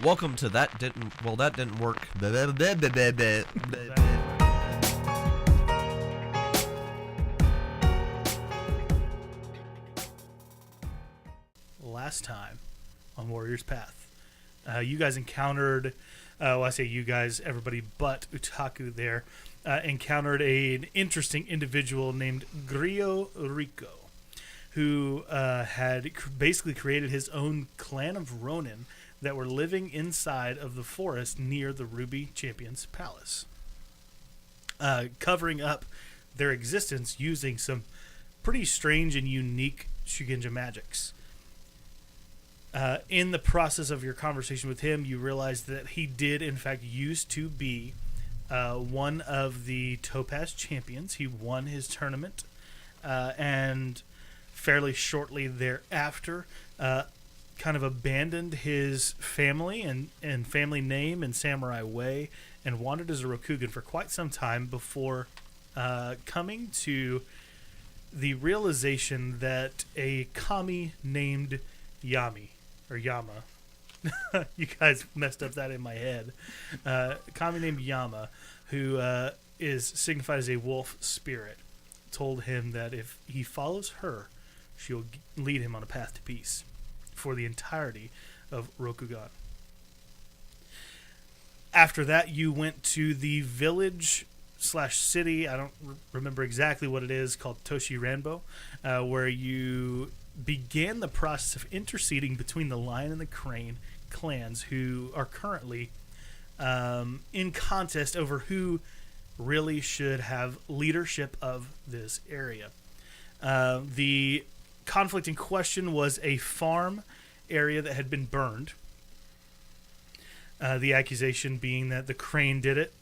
Welcome to That Didn't Work. Last time on Warrior's Path, you guys encountered, I say you guys, everybody but Utaku there, encountered an interesting individual named Grio Rico, who had basically created his own clan of Ronin that were living inside of the forest near the Ruby Champion's palace, covering up their existence using some pretty strange and unique Shugenja magics. In the process of your conversation with him, you realize that he did, in fact, used to be one of the Topaz champions. He won his tournament, and fairly shortly thereafter, kind of abandoned his family and family name and samurai way, and wandered as a Rokugan for quite some time before coming to the realization that a kami named Yami, or Yama, you guys messed up that in my head, kami named Yama, who is signified as a wolf spirit, told him that if he follows her, she'll lead him on a path to peace for the entirety of Rokugan. After that, you went to the village/city, I don't remember exactly what it is, called Toshi Ranbo, where you began the process of interceding between the Lion and the Crane clans, who are currently in contest over who really should have leadership of this area. The conflict in question was a farm area that had been burned. The accusation being that the Crane did it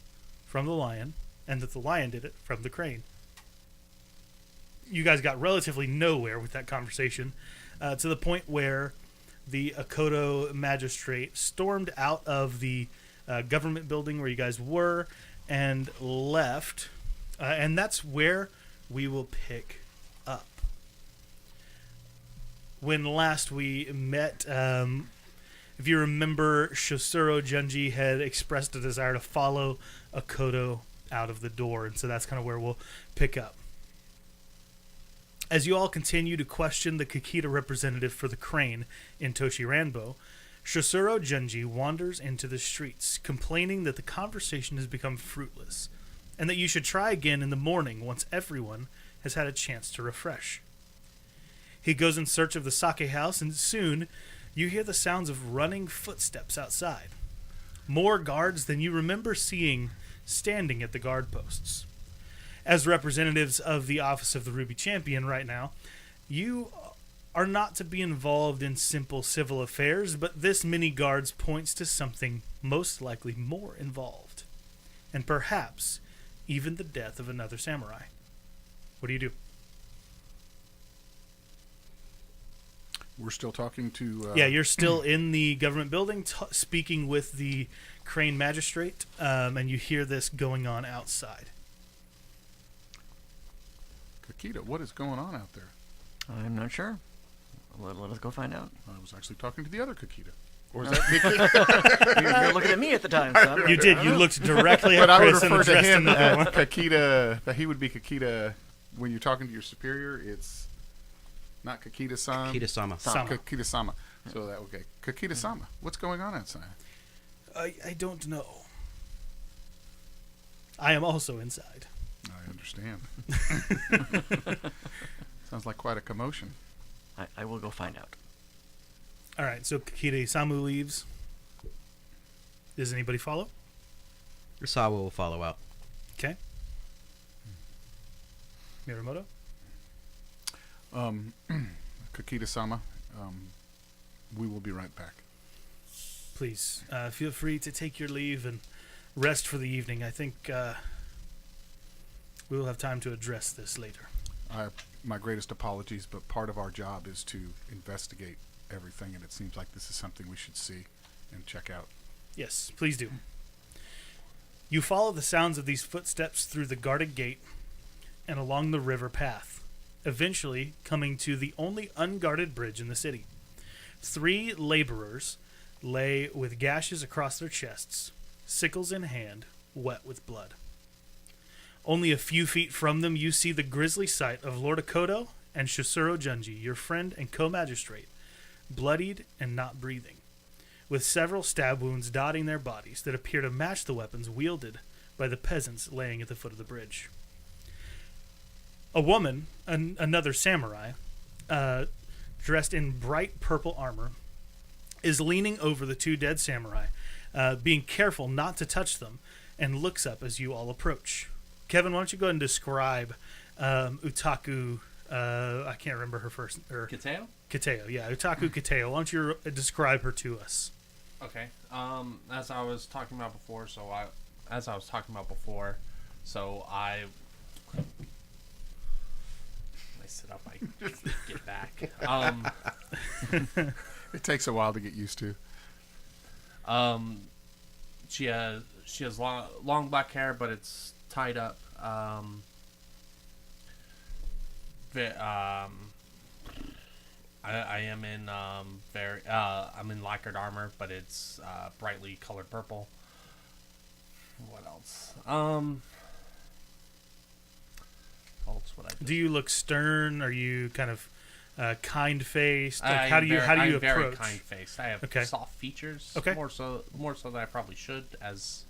from the Lion, and that the Lion did it from the Crane. You guys got relatively nowhere with that conversation, to the point where the Akoto magistrate stormed out of the government building where you guys were and left, and that's where we will pick up. When last we met, if you remember, Shosuro Junji had expressed a desire to follow Akoto out of the door, and so that's kind of where we'll pick up. As you all continue to question the Kakita representative for the Crane in Toshi Ranbo, Shosuro Junji wanders into the streets, complaining that the conversation has become fruitless, and that you should try again in the morning once everyone has had a chance to refresh. He goes in search of the sake house, and soon you hear the sounds of running footsteps outside. More guards than you remember seeing standing at the guard posts. As representatives of the Office of the Ruby Champion right now, you are not to be involved in simple civil affairs, but this many guards points to something most likely more involved, and perhaps even the death of another samurai. What do you do? We're still talking to... Yeah, you're still in the government building speaking with the Crane magistrate, and you hear this going on outside. Kakita, what is going on out there? I'm not sure. Let us go find out. I was actually talking to the other Kakita. Or is that Kakita? You're looking at me at the time, son. You did. You looked directly at But I would Chris and refer to addressed him him as Kakita, that he would be Kakita when you're talking to your superior. It's not Kakita-san. Kakita-sama. Kakita-sama. So that, okay. Kakita-sama, what's going on outside? I don't know. I am also inside. I understand. Sounds like quite a commotion. I will go find out. All right, so Kakita-samu leaves. Does anybody follow? Sawa will follow out. Okay. Miyamoto? Kakita-sama, we will be right back. Please, feel free to take your leave and rest for the evening. I think we will have time to address this later. My greatest apologies, but part of our job is to investigate everything, and it seems like this is something we should see and check out. Yes, please do. You follow the sounds of these footsteps through the guarded gate and along the river path, eventually coming to the only unguarded bridge in the city. 3 laborers lay with gashes across their chests, sickles in hand, wet with blood. Only a few feet from them you see the grisly sight of Lord Akodo and Shosuro Junji, your friend and co-magistrate, bloodied and not breathing, with several stab wounds dotting their bodies that appear to match the weapons wielded by the peasants laying at the foot of the bridge. A woman, another samurai, dressed in bright purple armor, is leaning over the two dead samurai, being careful not to touch them, and looks up as you all approach. Kevin, why don't you go ahead and describe Utaku? I can't remember her first. Kateo? Kateo, yeah, Utaku Kateo. Why don't you describe her to us? Okay. As I was talking about before, I sit up, I get back. It takes a while to get used to. She has long black hair, but it's tied up. I am in I'm in lacquered armor, but it's brightly colored purple. What else? What else would I do? Do you look stern? Are you kind of kind faced? Like, I'm how do you very approach? kind faced. I have Okay. soft features. Okay. More so than I probably should as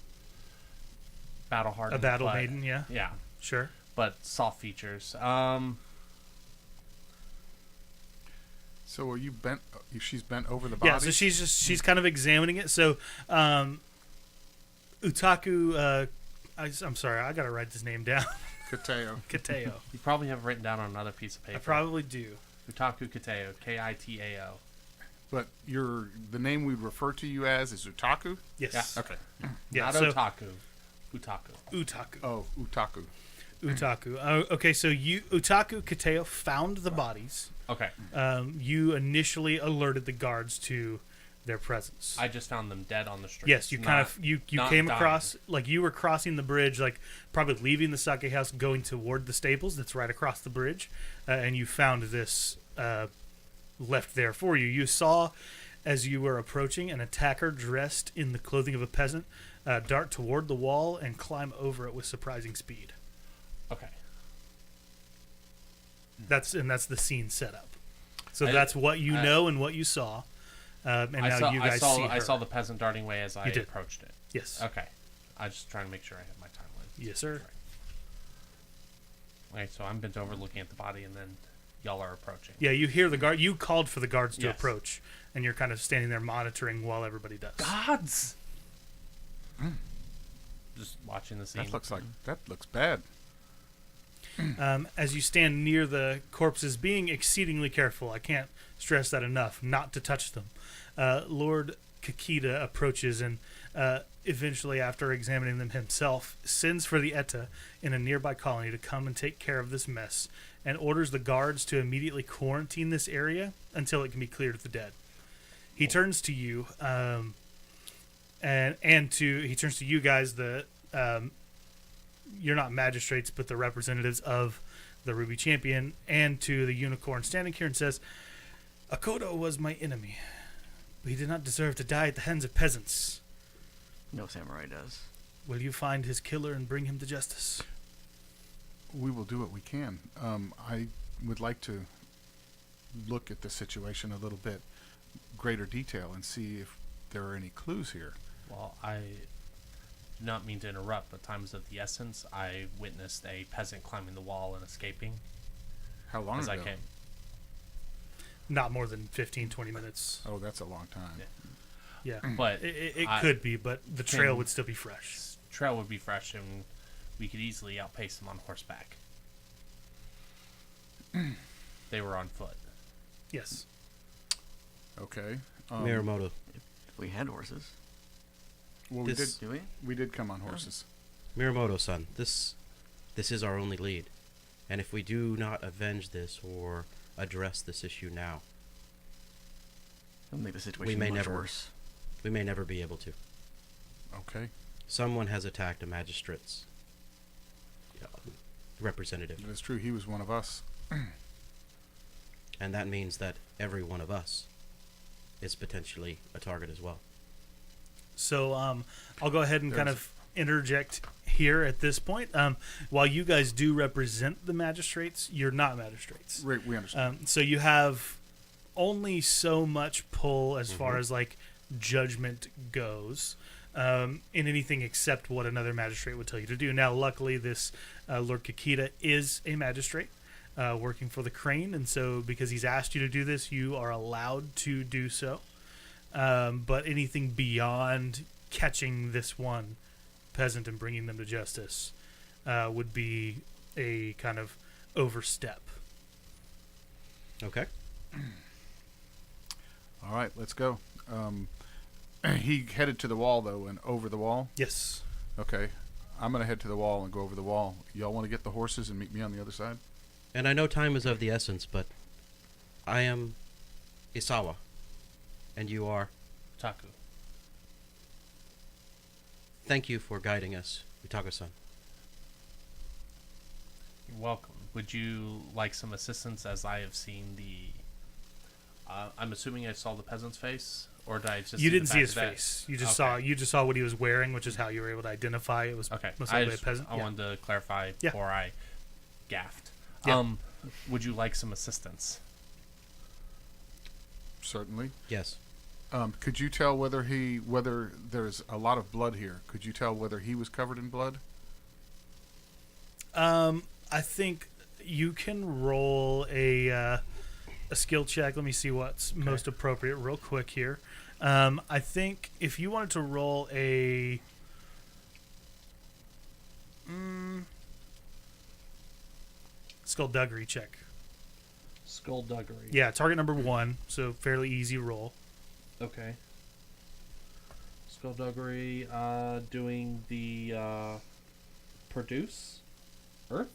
battle hardened. A battle but- maiden, yeah, Yeah, sure. but soft features. So are you bent? She's bent over the body. Yeah, so she's kind of examining it. So, Utaku, I'm sorry, I gotta write this name down. Kateo. Kateo. You probably have it written down on another piece of paper. I probably do. Utaku Kateo, Kitao. But the name we'd refer to you as is Utaku? Yes. Okay. Yeah. Not So otaku. Utaku. Utaku. Oh, Utaku. Utaku. Okay, so Utaku Kateo found the bodies. Okay. You initially alerted the guards to their presence. I just found them dead on the street. Yes, you not came dying. across, like, you were crossing the bridge, like probably leaving the sake house, going toward the stables that's right across the bridge, and you found this left there for you. You saw, as you were approaching, an attacker dressed in the clothing of a peasant dart toward the wall and climb over it with surprising speed. Okay. That's the scene set up. So I- that's what you know and what you saw, and now you guys see her. I saw the peasant darting away as I did. approached it. Yes. Okay. I was just trying to make sure I had my timeline. Yes, sir. Okay, so I'm bent over looking at the body, and then y'all are approaching. Yeah, you hear the guard. You called for the guards to Yes. approach, and you're kind of standing there monitoring while everybody does. Gods! Just watching the scene. That looks bad. As you stand near the corpses, being exceedingly careful, I can't stress that enough, not to touch them. Lord Kakita approaches and eventually, after examining them himself, sends for the Etta in a nearby colony to come and take care of this mess, and orders the guards to immediately quarantine this area until it can be cleared of the dead. He turns to you, he turns to you guys, you're not magistrates, but the representatives of the Ruby Champion, and to the Unicorn standing here, and says, Akodo was my enemy, but he did not deserve to die at the hands of peasants. No samurai does. Will you find his killer and bring him to justice? We will do what we can. I would like to look at the situation a little bit greater detail and see if there are any clues here. Well, I do not mean to interrupt, but time is of the essence. I witnessed a peasant climbing the wall and escaping How long as ago? I came. Not more than 15, 20 minutes. Oh, that's a long time. Yeah. Yeah. But It I- could be, but the Can- trail would still be fresh. Trail would be fresh, and we could easily outpace them on horseback. They were on foot. Yes. Okay. Miyamoto. We had horses. Well, This- Do we? we did come on horses. Miyamoto-san, this is our only lead. And if we do not avenge this or address this issue now, It'll make the situation may much never- worse. we may never be able to. Okay. Someone has attacked a magistrate's representative, That's true. He was one of us. and that means that every one of us is potentially a target as well. So I'll go ahead and kind of interject here at this point. While you guys do represent the magistrates, you're not magistrates. We understand. So you have only so much pull as far as like judgment goes in anything except what another magistrate would tell you to do. Now, luckily, this Lord Kikita is a magistrate working for the Crane, and so because he's asked you to do this, you are allowed to do so. But anything beyond catching this one peasant and bringing them to justice would be a kind of overstep. Okay. All right, let's go. He headed to the wall, though, and over the wall. Yes. Okay. I'm going to head to the wall and go over the wall. Y'all want to get the horses and meet me on the other side? And I know time is of the essence, but I am Isawa, and you are. Taku. Thank you for guiding us, Utaga-san. You're welcome. Would you like some assistance, as I have seen the... I'm assuming I saw the peasant's face, or did I just? You didn't the see back his of that? face. You just Okay. saw what he was wearing, which is how you were able to identify it was Okay. most I likely a peasant. Yeah. wanted to clarify Yeah. before I gaffed. Yeah. Would you like some assistance? Certainly. Yes. Could you tell whether there's a lot of blood here? Could you tell whether he was covered in blood? I think you can roll a skill check. Let me see what's most appropriate real quick here. I think if you wanted to roll a skullduggery check. Skullduggery. Yeah, target number 1, so fairly easy roll. Okay. Skullduggery, doing the produce earth.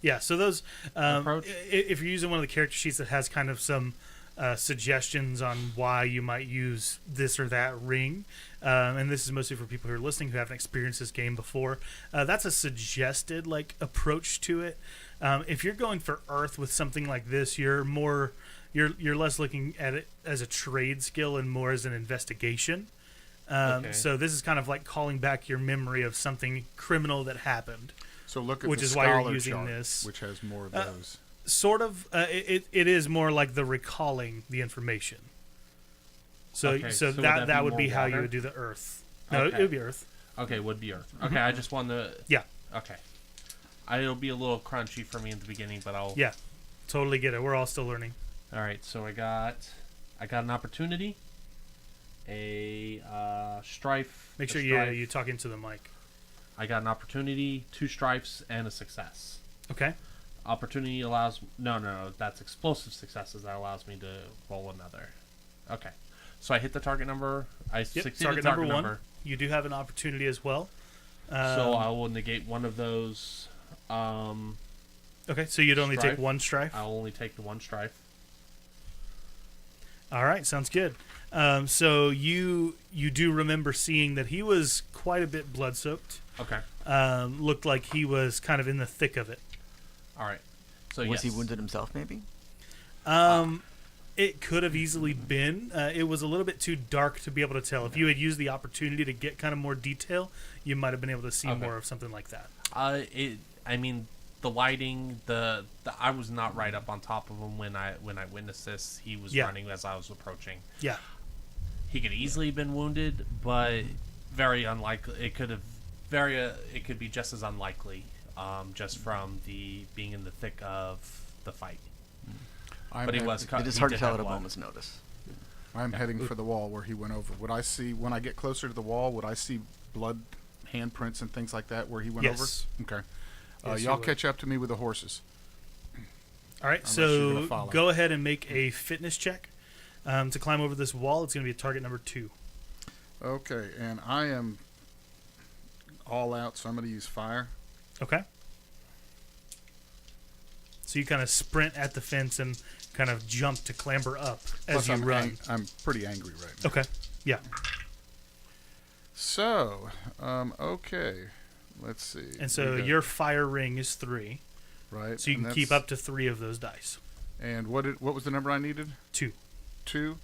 Yeah, so those Approach? if you're using one of the character sheets that has kind of some suggestions on why you might use this or that ring, and this is mostly for people who are listening who haven't experienced this game before. That's a suggested like approach to it. If you're going for earth with something like this, you're less looking at it as a trade skill and more as an investigation. Okay. So this is kind of like calling back your memory of something criminal that happened. So look at Which the is why you're scholar using chart, this. which has more of those. Sort of. It is more like the recalling the information. So Okay, so so would that that be would be more how you water? would do the earth. No, Okay. it would be earth. Okay, would be earth. Okay, I just wanted to. Yeah. Okay. It'll be a little crunchy for me in the beginning, but I'll. Yeah, totally get it. We're all still learning. All right, so I got an opportunity, a strife. Make a sure strife. you talk into the mic. I got an opportunity, 2 strifes, and a success. Okay. Opportunity allows no, that's explosive successes. That allows me to roll another. Okay, so I hit the target number. I Yep. succeeded Target target number 1. number. You do have an opportunity as well. So I will negate one of those. Okay, so you'd only take strife. 1 strife. I'll only take the 1 strife. All right, sounds good. So you do remember seeing that he was quite a bit blood soaked. Okay. Looked like he was kind of in the thick of it. All right. So Was he yes. wounded himself, maybe? It could have easily been. It was a little bit too dark to be able to tell. If you had used the opportunity to get kind of more detail, you might have been able to see Okay. more of something like that. I mean, the lighting, the I was not right up on top of him when I witnessed this. He was Yeah. running as I was approaching. Yeah. He could easily have been wounded, but very unlikely. It could be just as unlikely, just from the being in the thick of the fight. But he was. It is he hard to did tell have at a blood. moment's notice. I'm heading for the wall where he went over. Would I see, when I get closer to the wall, would I see blood handprints and things like that where he went Yes. over? Okay. Yes, you Y'all would. catch up to me with the horses. All right, Unless you're gonna so follow. go ahead and make a fitness check to climb over this wall. It's going to be a target number 2. Okay, and I am all out, so I'm going to use fire. Okay. So you kind of sprint at the fence and kind of jump to clamber up as Plus, you I'm run. I'm pretty angry right now. Okay. Yeah. So, okay. Let's see. And so We got- your fire ring is 3. right. So you and can keep that's- up to 3 of those dice. And what was the number I needed? 2. 2.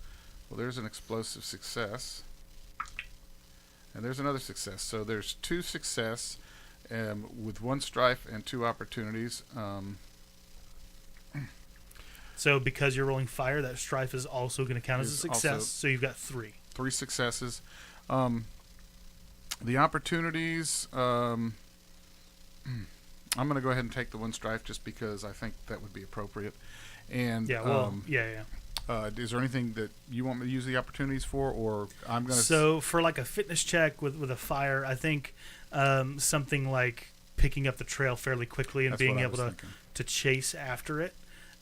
Well, there's an explosive success. And there's another success. So there's 2 success with 1 strife and 2 opportunities. So because you're rolling fire, that strife is also going to count as a Is success. also- So you've got 3. 3 successes. The opportunities, I'm going to go ahead and take the 1 strife just because I think that would be appropriate. And Yeah. Well. Yeah. is there anything that you want me to use the opportunities for, or I'm going to? So for like a fitness check with a fire, I think something like picking up the trail fairly quickly and That's being what I able was to thinking. chase after it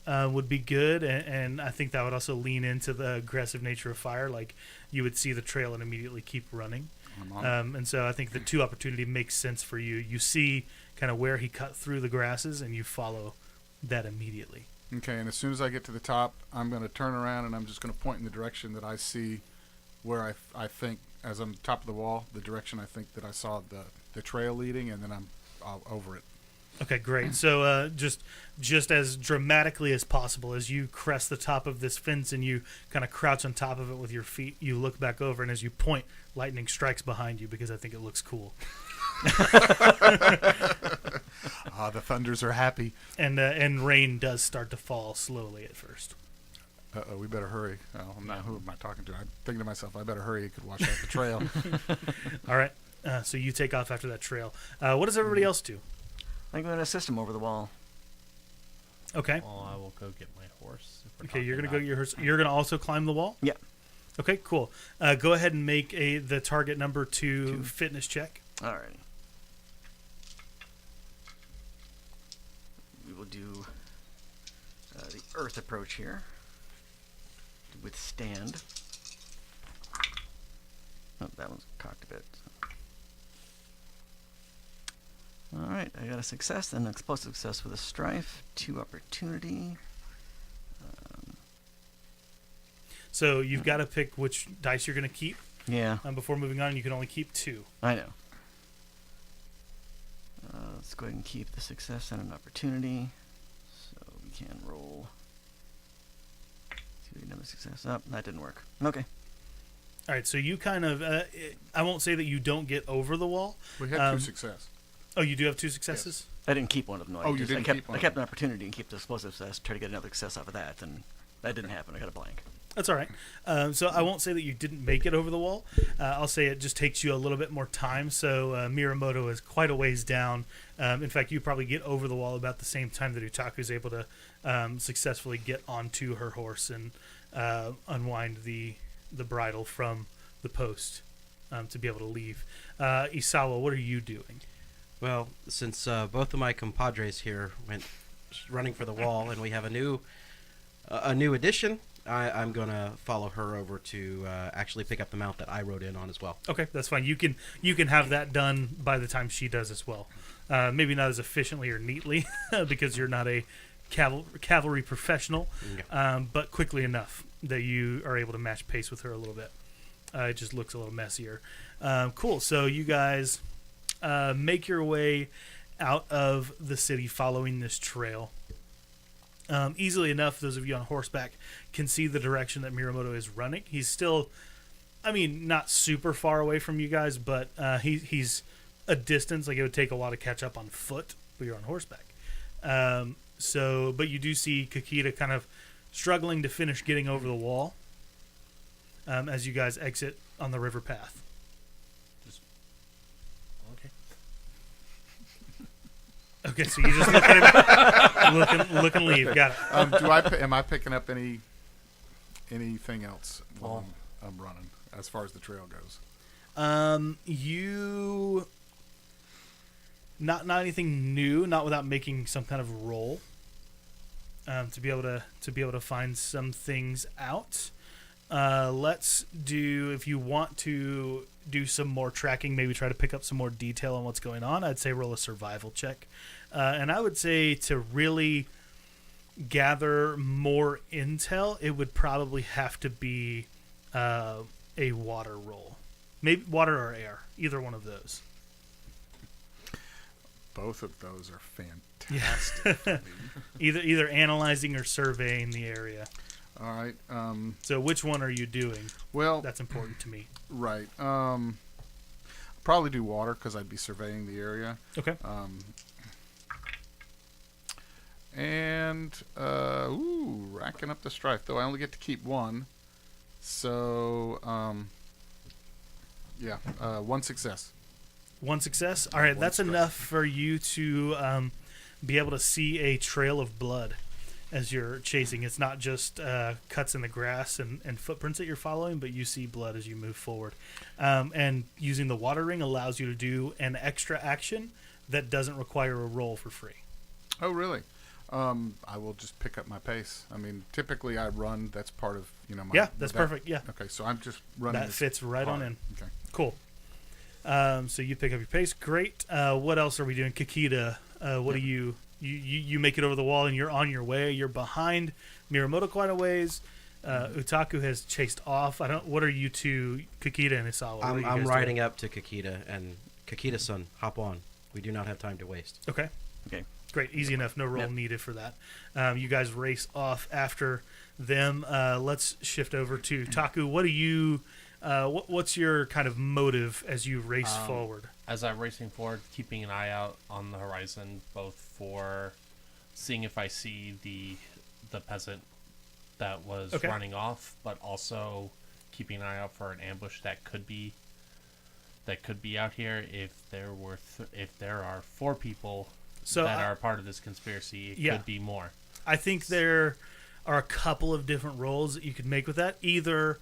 would be good. And I think that would also lean into the aggressive nature of fire. Like you would see the trail and immediately keep running. I'm on it. And so I think the 2 opportunity makes sense for you. You see kind of where he cut through the grasses, and you follow that immediately. Okay, and as soon as I get to the top, I'm going to turn around and I'm just going to point in the direction that I see, where I think, as I'm top of the wall, the direction I think that I saw the trail leading, and then I'm over it. Okay, great. So just as dramatically as possible, as you crest the top of this fence and you kind of crouch on top of it with your feet, you look back over, and as you point, lightning strikes behind you because I think it looks cool. The thunders are happy. And rain does start to fall slowly at first. We better hurry. Who am I talking to? I'm thinking to myself, I better hurry. It could wash out the trail. All right. So you take off after that trail. What does everybody else do? I'm going to assist him over the wall. Okay. Well, I will go get my horse. If we're Okay, you're talking gonna go about- get your horse. You're gonna also climb the wall. Yeah. Okay, cool. Go ahead and make the target number 2 fitness check. Alrighty. We will do the earth approach here to withstand. Oh, that one's cocked a bit. Alright, I got a success and an explosive success with a strife. 2 opportunity. So you've got to pick which dice you're gonna keep Yeah, before moving on. You can only keep 2. I know. Let's go ahead and keep the success and an opportunity. So we can roll. See if we another success. Oh, that didn't work. Okay. All right. So you kind of. I won't say that you don't get over the wall. We had 2 success. Oh, you do have 2 successes. I didn't keep one of them. No, Oh, you didn't I kept, keep one I of kept them. an opportunity and keep the explosive success, try to get another success off of that, and that didn't happen. I got a blank. That's all right. So I won't say that you didn't make it over the wall. I'll say it just takes you a little bit more time. So Miramoto is quite a ways down. In fact, you probably get over the wall about the same time that Utaku is able to successfully get onto her horse and unwind the bridle from the post to be able to leave. Isawa, what are you doing? Well, since both of my compadres here went running for the wall, and we have a new addition, I'm gonna follow her over to actually pick up the mount that I rode in on as well. Okay, that's fine. You can have that done by the time she does as well. Maybe not as efficiently or neatly because you're not a cavalry professional, but quickly enough that you are able to match pace with her a little bit. It just looks a little messier. Cool. So you guys make your way out of the city following this trail. Easily enough, those of you on horseback can see the direction that Miramoto is running. He's still, not super far away from you guys, but he's a distance. Like, it would take a while to catch up on foot, but you're on horseback. But you do see Kakita kind of struggling to finish getting over the wall as you guys exit on the river path. Okay. Okay, so you just look at him, look and leave. Got it. Am I picking up anything else while I'm running as far as the trail goes? You not anything new, not without making some kind of roll to be able to find some things out. Let's do, if you want to do some more tracking, maybe try to pick up some more detail on what's going on. I'd say roll a survival check, and I would say to really gather more intel, it would probably have to be a water roll. Maybe water or air, either one of those. Both of those are fantastic. for me. Either analyzing or surveying the area. All right. So which one are you doing? Well, That's important to me. right. probably do water because I'd be surveying the area. Okay. Racking up the strife. Though I only get to keep one. So, one success. One success. All right, One that's strike. enough for you to be able to see a trail of blood as you're chasing. It's not just cuts in the grass and footprints that you're following, but you see blood as you move forward. And using the water ring allows you to do an extra action that doesn't require a roll for free. Oh, really? I will just pick up my pace. I mean, typically I run. That's part of my. Yeah, that's perfect. Yeah, Okay, so I'm just running. that as fits right on hard. in. Okay. Cool. So you pick up your pace. Great. What else are we doing? Kakita, what do you make it over the wall and you're on your way. You're behind Miyamoto quite a ways. Utaku has chased off. What are you two, Kakita and Isawa? What are you I'm guys riding doing? up to Kakita, and Kakita-san, hop on. We do not have time to waste. Okay. Okay. Great. Easy enough. No roll Yep. needed for that. You guys race off after them. Let's shift over to Taku. What do you... what's your kind of motive as you race forward? As I'm racing forward, keeping an eye out on the horizon, both for seeing if I see the peasant that was Okay. running off, but also keeping an eye out for an ambush that could be out here. If there are 4 people So that are part of this conspiracy, it yeah. could be more. I think there are a couple of different roles that you could make with that. Either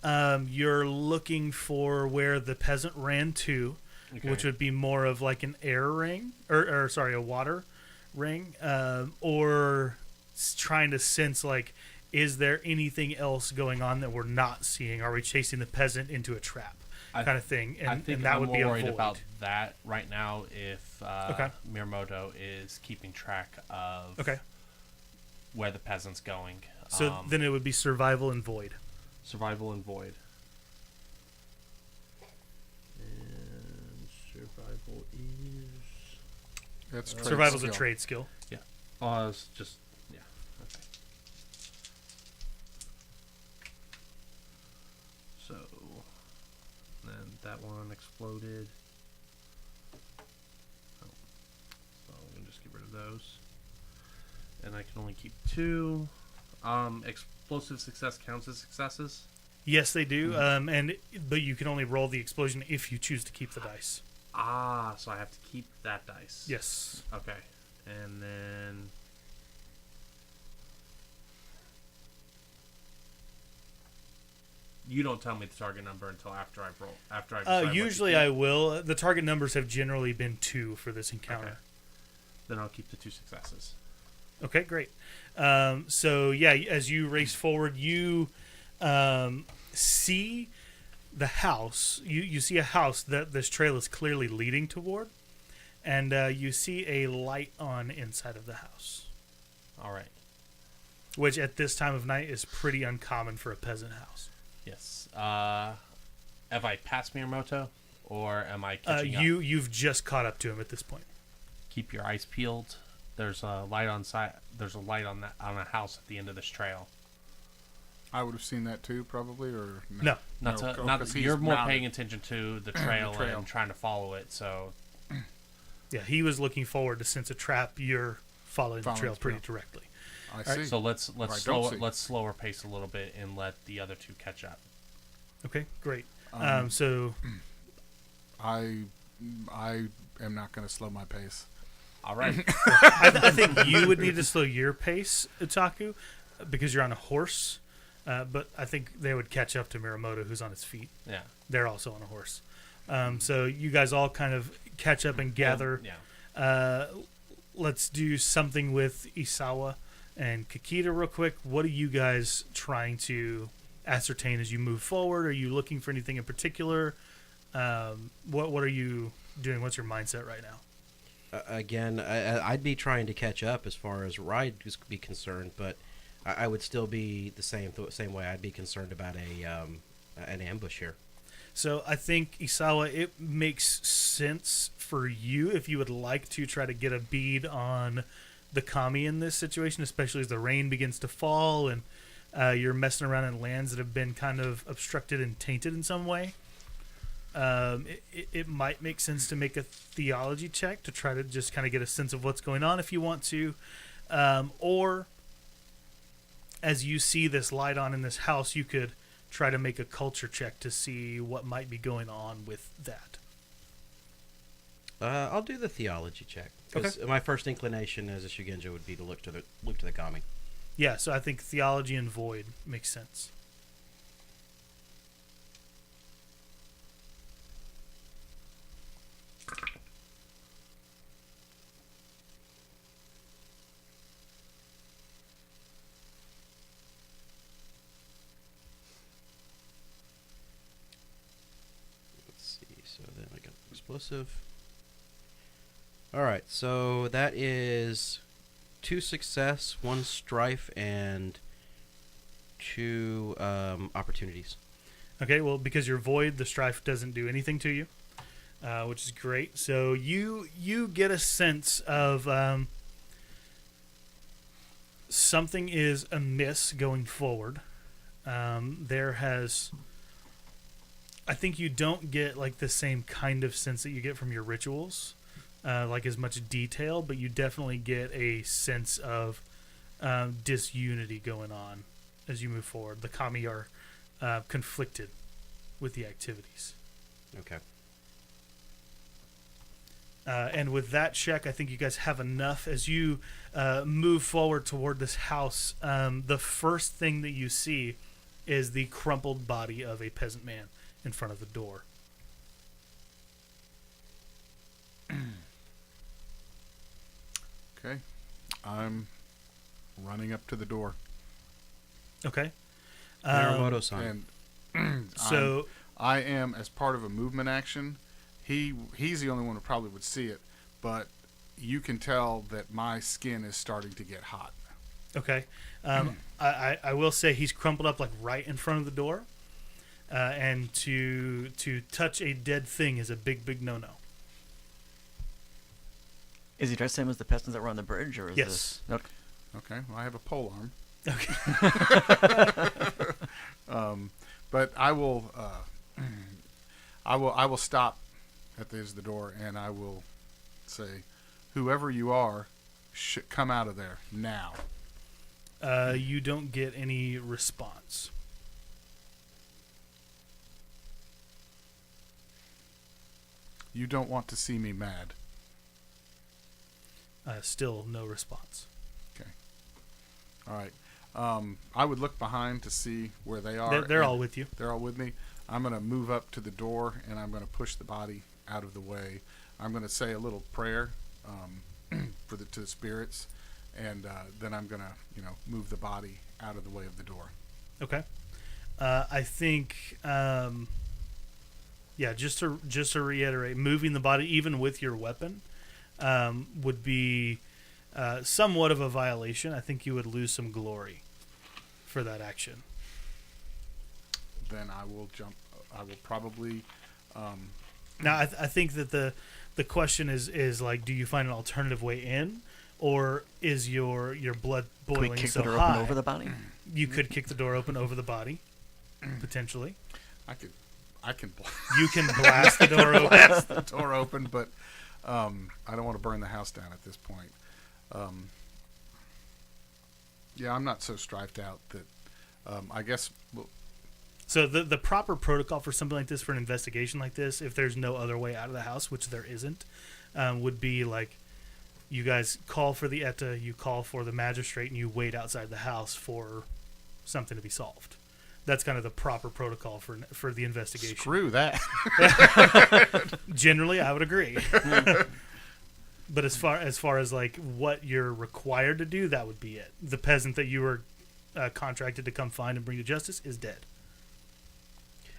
you're looking for where the peasant ran to, Okay. which would be more of like an air ring, or sorry, a water ring, or trying to sense like, is there anything else going on that we're not seeing? Are we chasing the peasant into a trap, kind of thing? And, I think and that I'm would more be a worried void. about that right now. If Okay. Miyamoto is keeping track of Okay, where the peasant's going. so then it would be survival and void. Survival and void. And survival is... That's trade Survival's a skill. trade skill. It's just yeah. Okay. So then that one exploded. Oh. So I'm gonna just get rid of those. And I can only keep 2. Explosive success counts as successes. Yes, they do. But you can only roll the explosion if you choose to keep the dice. So I have to keep that dice. Yes. Okay. And then you don't tell me the target number until after I roll. After I decide what to Usually keep. I will. The target numbers have generally been 2 for this encounter. Okay. Then I'll keep the 2 successes. Okay, great. So yeah, as you race forward, you see the house. You see a house that this trail is clearly leading toward, and you see a light on inside of the house, All right. which at this time of night is pretty uncommon for a peasant house. Yes. Have I passed Miyamoto, or am I catching up? You've just caught up to him at this point. Keep your eyes peeled. There's a light on site. There's a light on a house at the end of this trail. I would have seen that too, probably, or No. Not No, to, oh, not 'cause that he's you're more mounted. paying attention to the trail, trail. and trying to follow it. So Yeah, he was looking forward to sense a trap. You're following the Following trail the pretty trail. directly. I right, see. so let's I don't slow see. let's slower pace a little bit and let the other 2 catch up. Okay, great. Um, So I am not going to slow my pace. All right. I think you would need to slow your pace, Utaku, because you're on a horse. But I think they would catch up to Miyamoto, who's on his feet. Yeah. They're also on a horse. So you guys all kind of catch up and gather. Yeah. Let's do something with Isawa and Kakita real quick. What are you guys trying to ascertain as you move forward? Are you looking for anything in particular? What are you doing? What's your mindset right now? Again, I'd be trying to catch up as far as ride is be concerned, but I would still be the same way. I'd be concerned about an ambush here. So I think, Isawa, it makes sense for you if you would like to try to get a bead on the kami in this situation, especially as the rain begins to fall and you're messing around in lands that have been kind of obstructed and tainted in some way. it might make sense to make a theology check to try to just kind of get a sense of what's going on if you want to. Or as you see this light on in this house, you could try to make a culture check to see what might be going on with that. I'll do the theology check. 'Cause my first inclination as a Shugenja would be to look to the kami. Yeah, so I think theology and void makes sense. Let's see. So then I got explosive. All right. So that is 2 success, 1 strife, and 2 opportunities. Okay, well, because you're void, the strife doesn't do anything to you, which is great. So you get a sense of something is amiss going forward. I think you don't get like the same kind of sense that you get from your rituals, like as much detail, but you definitely get a sense of disunity going on as you move forward. The kami are conflicted with the activities. Okay. And with that check, I think you guys have enough. As you move forward toward this house, the first thing that you see is the crumpled body of a peasant man in front of the door. Okay. I'm running up to the door. Okay. Naramoto-san. And So I am, as part of a movement action, he's the only one who probably would see it, but you can tell that my skin is starting to get hot. okay, I will say he's crumpled up like right in front of the door, and to touch a dead thing is a big no-no. Is he dressed the same as the peasants that were on the bridge, or is Yes. this? Okay. Okay, well, I have a pole arm. Okay. But I will stop at the door, and I will say, whoever you are, should come out of there now. You don't get any response. You don't want to see me mad. Still no response. Okay. All right. I would look behind to see where they are. They're all with you. They're all with me. I'm going to move up to the door, and I'm going to push the body out of the way. I'm going to say a little prayer to the spirits, and then I'm going to move the body out of the way of the door. Okay. I think, just to reiterate, moving the body even with your weapon would be somewhat of a violation. I think you would lose some glory for that action. Then I will jump. I will probably. Now, I think that the question is like, do you find an alternative way in, or is your blood Can we boiling kick so the door high? open over the body? You could kick the door open over the body, potentially. I can You can blast the door open. blast the door open, but I don't want to burn the house down at this point. Yeah, I'm not so strifed out that I guess. Well, So the proper protocol for something like this, for an investigation like this, if there's no other way out of the house, which there isn't, would be like you guys call for the ETA, you call for the magistrate, and you wait outside the house for something to be solved. That's kind of the proper protocol for the investigation. screw that. Generally, I would agree. But as far as like what you're required to do, that would be it. The peasant that you were contracted to come find and bring to justice is dead.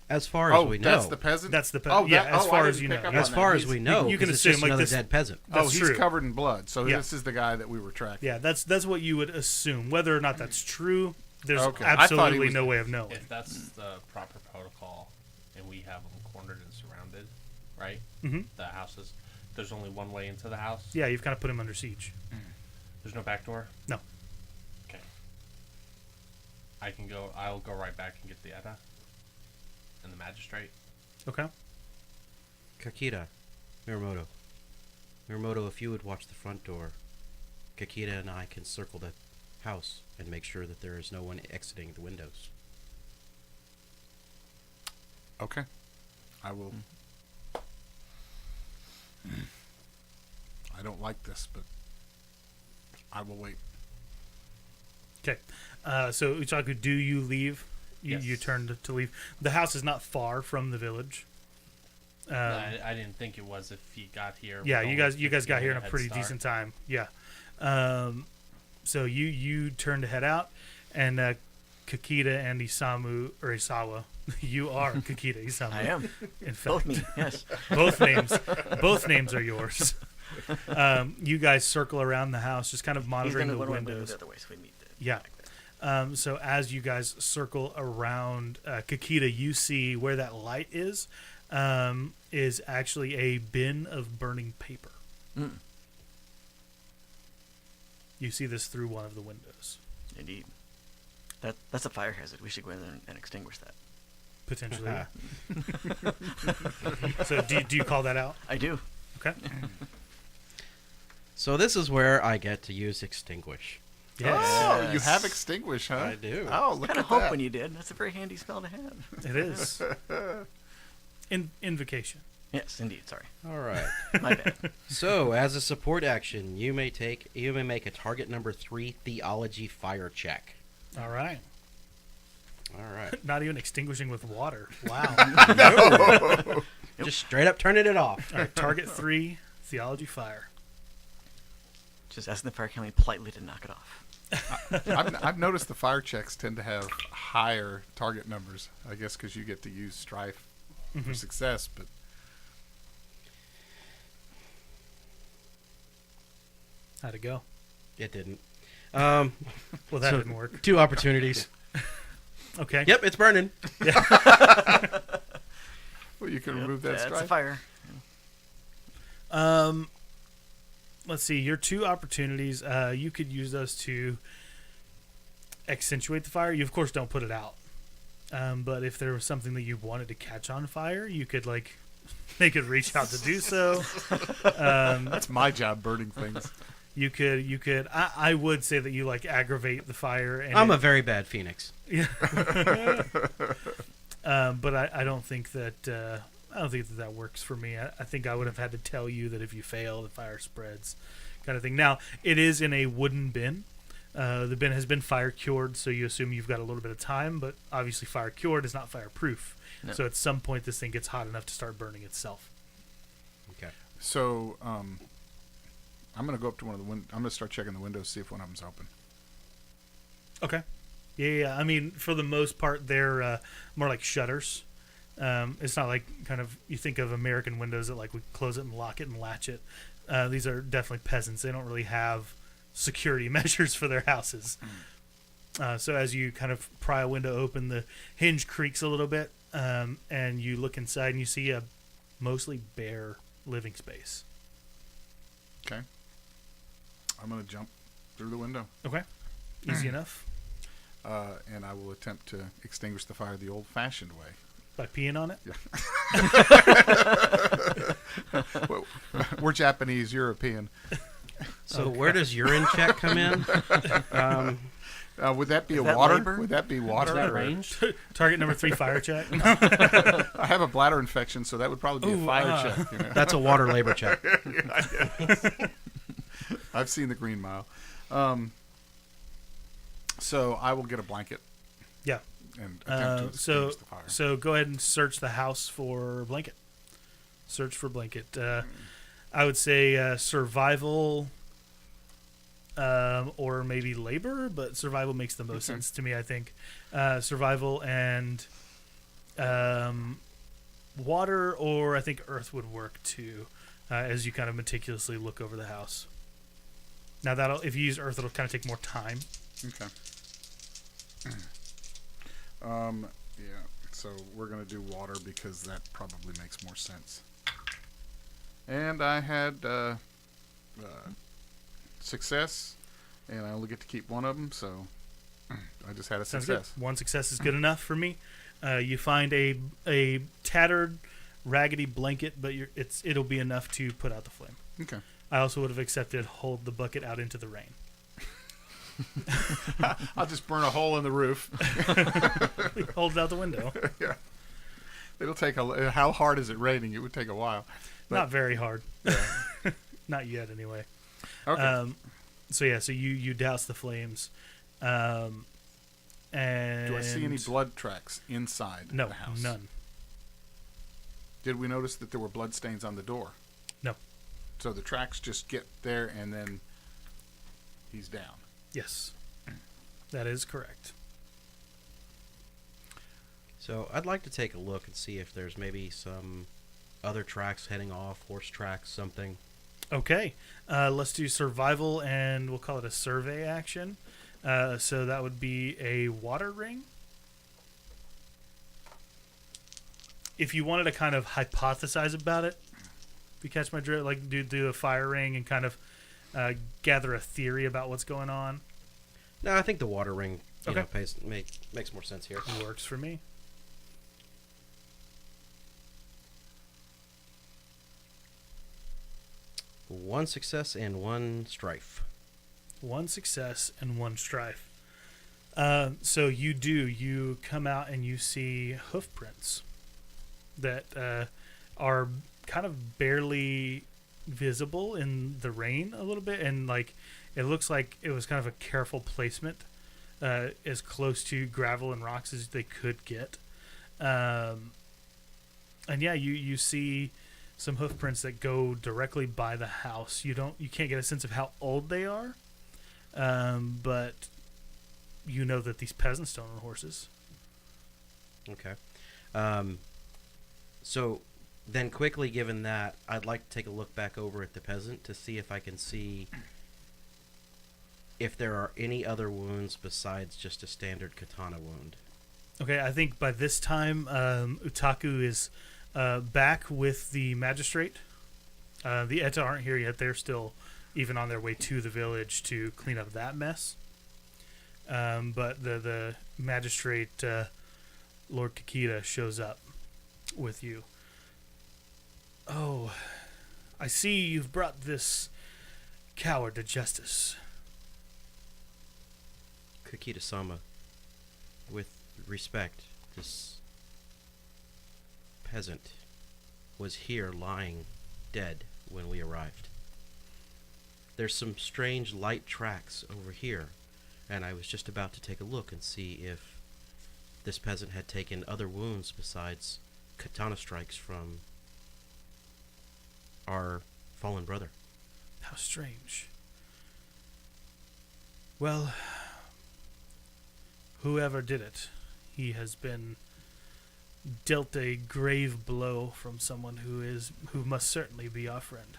As far as we know, that's the peasant. That's the Oh, yeah. that- As oh, far I as didn't you pick know, up yeah. as on far that. as we know, you can 'cause it's assume, just like, another this- dead peasant. That's he's true. covered in blood. So Yeah. this is the guy that we were tracking. Yeah, that's what you would assume. Whether or not that's true, there's Okay. I thought he absolutely was- no way of knowing. If that's the proper protocol, and we have them cornered and surrounded, right? Mhm. The houses. There's only one way into the house. Yeah, you've kind of put him under siege. There's no back door. No. Okay. I can go. I'll go right back and get the ETA and the magistrate. Okay. Kakita, Miramoto. Miramoto, if you would watch the front door, Kakita and I can circle the house and make sure that there is no one exiting the windows. Okay. I will. I don't like this, but I will wait. Okay. So Uchaku, do you leave? You Yes. turn to leave. The house is not far from the village. I didn't think it was if he got here. Yeah, with you only guys got 15 here in a head pretty start. decent time. Yeah. So you turn to head out, and Kakita and Isawa, you are Kakita Isamu. I am. In fact, Both me, yes. both names are yours. You guys circle around the house, just kind of He's monitoring going the to windows. the other way, so we meet there. Yeah. So as you guys circle around Kakita, you see where that light is actually a bin of burning paper. Mm. You see this through one of the windows, Indeed. That's a fire hazard. We should go in there and extinguish that. potentially. So do you call that out? I do. Okay. So this is where I get to use extinguish. Yes, Oh, you Yes. have extinguish, huh? I do. Oh, look Kind at of hope that. when you did. That's a very handy spell to have. it is. Invocation. Yes, indeed. Sorry. All right. My bad. So, as a support action, you may make a target number 3 theology fire check. All right. All right. Not even extinguishing with water. Wow. Just straight up turning it off. All right. Target 3 theology fire. Just asking the fire company politely to knock it off. I've noticed the fire checks tend to have higher target numbers. I guess because you get to use strife for success, but How'd it go? It didn't. Well, that So- didn't work. 2 opportunities. Okay. Yep, it's burning. well, you can Yep, remove that that's a strife. fire. Let's see. Your 2 opportunities. You could use those to accentuate the fire. You of course don't put it out. But if there was something that you wanted to catch on fire, you could they could reach out to do so. That's my job, burning things. You could. I would say that you aggravate the fire. And I'm a very bad phoenix. but I don't think that. I don't think that works for me. I think I would have had to tell you that if you fail, the fire spreads, kind of thing. Now, it is in a wooden bin. The bin has been fire cured, so you assume you've got a little bit of time, but obviously fire cured is not fireproof. No. So at some point, this thing gets hot enough to start burning itself. Okay. So, I'm going to go up to one of the I'm going to start checking the windows, see if one of them's open. Okay. Yeah. I mean, for the most part, they're more like shutters. It's not like kind of you think of American windows that we close it and lock it and latch it. These are definitely peasants. They don't really have security measures for their houses. So as you kind of pry a window open, the hinge creaks a little bit, and you look inside and you see a mostly bare living space. Okay. I'm going to jump through the window, Okay. Easy enough. and I will attempt to extinguish the fire the old-fashioned way. By peeing on it? Well, we're Japanese, European. So where does urine check come in? Would that be Is a that water? labor? Would that be Is water? that or- ranged? Target number 3 fire check. I have a bladder infection, so that would probably be Ooh, a fire check. You know? That's a water labor check. I've seen the Green Mile. So I will get a blanket Yeah. and attempt to extinguish the fire. So go ahead and search the house for blanket. Search for blanket. I would say survival or maybe labor, but survival makes the most Okay. sense to me, I think. Survival and water, or I think earth would work too, as you kind of meticulously look over the house. Now if you use earth, it'll kind of take more time. Okay. Yeah. So we're gonna do water because that probably makes more sense. And I had success, and I only get to keep one of them, so I just had a Sounds success. good. One success is good enough for me. You find a tattered, raggedy blanket, but it'll be enough to put out the flame. Okay. I also would have accepted hold the bucket out into the rain. I'll just burn a hole in the roof. Hold it out the window. Yeah. It'll take how hard is it raining? It would take a while. Not very hard. Yeah. Not yet, anyway. Okay. So you douse the flames. And Do I see any blood tracks inside No, the house? none. Did we notice that there were blood stains on the door? No. So the tracks just get there and then he's down. Yes, that is correct. So I'd like to take a look and see if there's maybe some other tracks heading off, horse tracks, something. Okay, let's do survival, and we'll call it a survey action. So that would be a water ring. If you wanted to kind of hypothesize about it, if you catch my drift, like do a fire ring and kind of gather a theory about what's going on. No, I think the water ring Okay. makes more sense here. Works for me. One success and one strife. One success and one strife. So you come out and you see hoof prints that are kind of barely visible in the rain a little bit, and like it looks like it was kind of a careful placement, as close to gravel and rocks as they could get. And yeah, you see some hoof prints that go directly by the house. You can't get a sense of how old they are, but you know that these peasants don't own horses. Okay. So then quickly, given that, I'd like to take a look back over at the peasant to see if I can see if there are any other wounds besides just a standard katana wound. Okay, I think by this time, Utaku is back with the magistrate. The Eta aren't here yet. They're still even on their way to the village to clean up that mess. But the magistrate, Lord Kakita, shows up with you. Oh, I see you've brought this coward to justice. Kakita-sama, with respect, this peasant was here lying dead when we arrived. There's some strange light tracks over here, and I was just about to take a look and see if this peasant had taken other wounds besides katana strikes from our fallen brother. How strange. Well, whoever did it, he has been dealt a grave blow from someone who must certainly be our friend.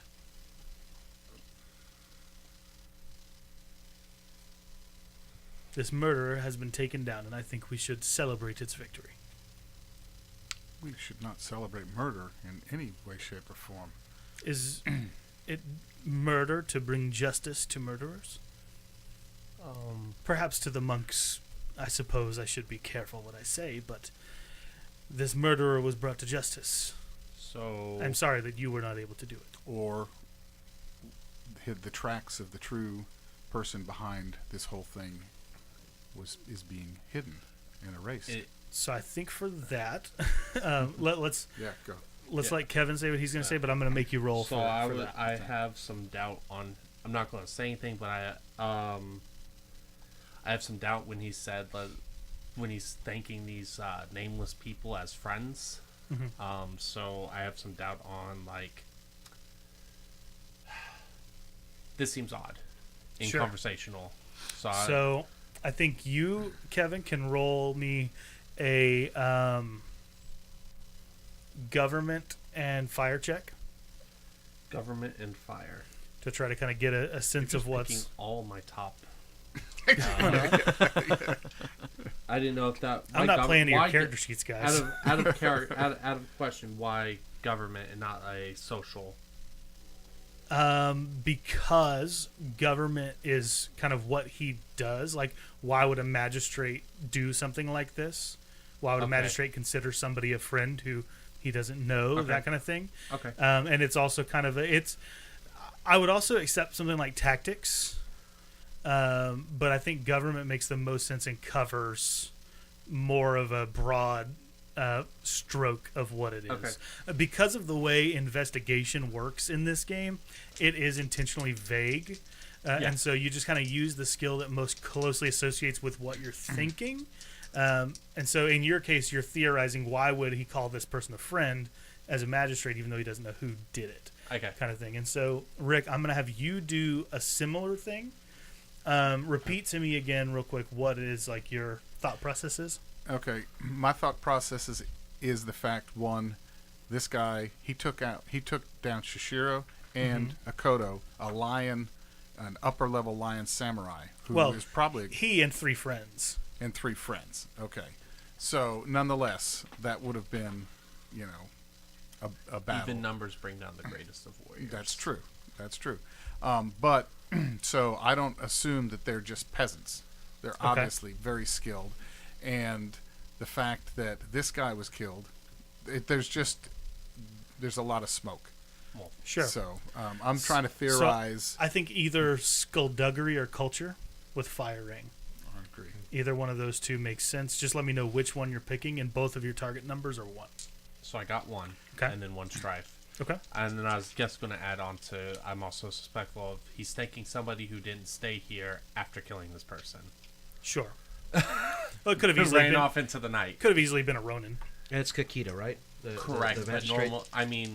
This murderer has been taken down, and I think we should celebrate its victory. We should not celebrate murder in any way, shape, or form. Is it murder to bring justice to murderers? Perhaps to the monks, I suppose I should be careful what I say, but this murderer was brought to justice. So I'm sorry that you were not able to do it. Or hid the tracks of the true person behind this whole thing is being hidden and erased. So I think for that, let's Yeah, go. let Kevin say what he's going to say, but I'm going to make you roll So for I that. have some doubt on. I'm not going to say anything, but I have some doubt when he said when he's thanking these nameless people as friends. Mhm. So I have some doubt on like this seems odd in Sure. conversational. So I think you, Kevin, can roll me a government and fire check government and fire. to try to kind of get a sense You're of just what's. picking all my top. I didn't know if that. I'm why not playing to your why character sheets, guys. out of question, why government and not a social? Because government is kind of what he does. Like, why would a magistrate do something like this? Why would a Okay. magistrate consider somebody a friend who he doesn't know, Okay. that kind of thing. Okay. And it's also kind of I would also accept something like tactics, but I think government makes the most sense and covers more of a broad stroke of what it is. Okay. Because of the way investigation works in this game, it is intentionally vague. Yeah. And so you just kind of use the skill that most closely associates with what you're thinking. And so in your case, you're theorizing, why would he call this person a friend as a magistrate, even though he doesn't know who did it, Okay. kind of thing. And so, Rick, I'm going to have you do a similar thing. Repeat to me again real quick what it is, like, your thought process is. Okay, my thought process is the fact, one, this guy, he took down Shishiro and Akoto, a lion, an upper level lion samurai who is probably he and 3 friends. and 3 friends. Okay, so nonetheless, that would have been, a battle. Even numbers bring down the greatest of warriors. That's true. That's true. But so I don't assume that they're just peasants. They're obviously very skilled, and the fact that this guy was killed, there's a lot of smoke. Well, Sure. So I'm trying to theorize. I think either skullduggery or culture with fire ring. I agree. Either one of those two makes sense. Just let me know which one you're picking, and both of your target numbers are 1. so I got 1. Okay. And then 1 strife. Okay. And then I was just going to add on to, I'm also suspectful of he's thanking somebody who didn't stay here after killing this person. Sure. Well, it could have Who easily ran been. off into the night. Could have easily been a Ronin. And it's Kakita, right? Correct. The but magistrate. normal, I mean,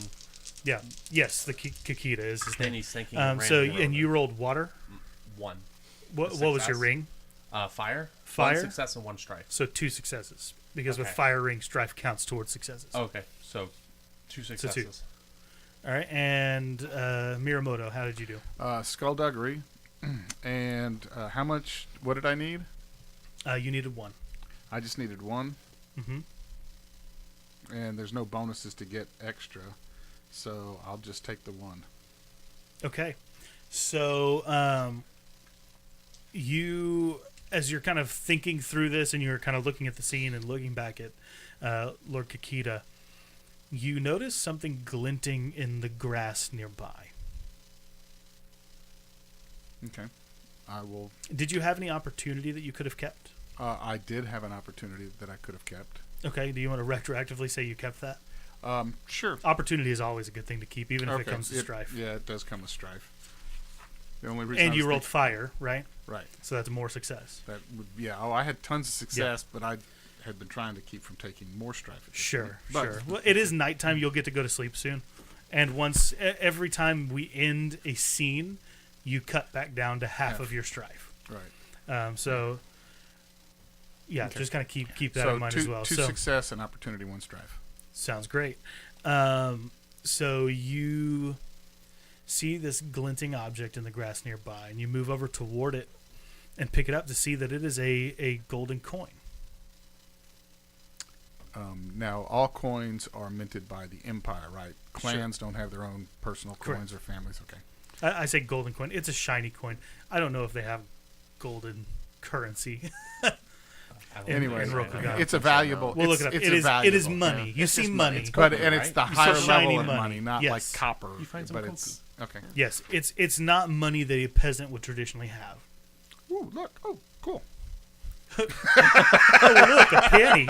Yeah. Yes, the Kakita is his then name. he's thinking. he ran So, into and you Ronin. rolled water. 1. What was your Success. ring? Fire. Fire? 1 success and 1 strife. So 2 successes, because with Okay. fire ring, strife counts towards successes. Okay. So 2 successes. All right, and Miramoto, how did you do? Skullduggery, and how much? What did I need? You needed 1. I just needed 1, Mm-hmm. and there's no bonuses to get extra, so I'll just take the 1. Okay, so you, as you're kind of thinking through this, and you're kind of looking at the scene and looking back at Lord Kakita, you notice something glinting in the grass nearby. Okay, I will. Did you have any opportunity that you could have kept? I did have an opportunity that I could have kept. Okay, do you want to retroactively say you kept that? Sure. Opportunity is always a good thing to keep, even if it Okay, comes to strife. Yeah, it does come with strife. The only reason And I you was rolled fire, right? right. So that's more success. That would, yeah. Oh, I had tons of success, but I had been trying to keep from taking more strife. at this Sure, point. But- sure. Well, it is nighttime. You'll get to go to sleep soon. And every time we end a scene, you cut back down to half Half. of your strife. Right. So, yeah, Okay. just kind of keep that so in mind two, as well. two So success and opportunity, 1 strife. sounds great. So you see this glinting object in the grass nearby, and you move over toward it and pick it up to see that it is a golden coin. Now, all coins are minted by the Empire, right? Sure. Clans don't have their own personal Correct. coins or families. Okay. I say golden coin. It's a shiny coin. I don't know if they have golden currency. Anyway, in Rokugan. it's a valuable. We'll look it up. It's It a is valuable, money. You It's see just money. it's but Koku, and it's right? the You higher saw shiny level of money. money, not Yes. like copper. You find some but Koku. it's okay. Yes, it's not money that a peasant would traditionally have. Ooh, look! Oh, cool! Oh, look, a penny.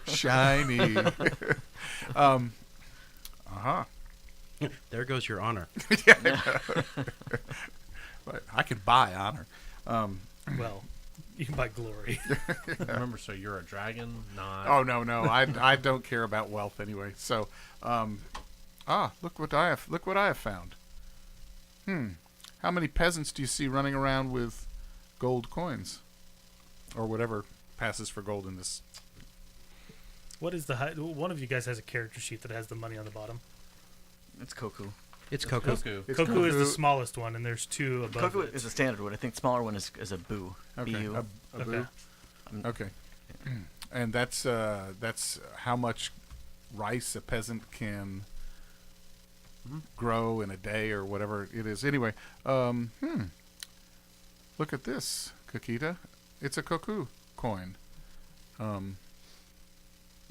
Shiny. Uh-huh. There goes your honor. But I could buy honor. Well, you can buy glory. Remember, so you're a dragon, not. Oh no! I don't care about wealth anyway. So, look what I have! Look what I have found. How many peasants do you see running around with gold coins, or whatever passes for gold in this? What is one of you guys has a character sheet that has the money on the bottom? It's Koku. It's Coco. Koku. It's Koku is the smallest one, and there's 2 above Koku it. is a standard one. I think the smaller one is a boo. Okay. BU. A Okay. boo? Okay. And that's how much rice a peasant can grow in a day or whatever it is. Anyway, look at this, Kakita. It's a Koku coin.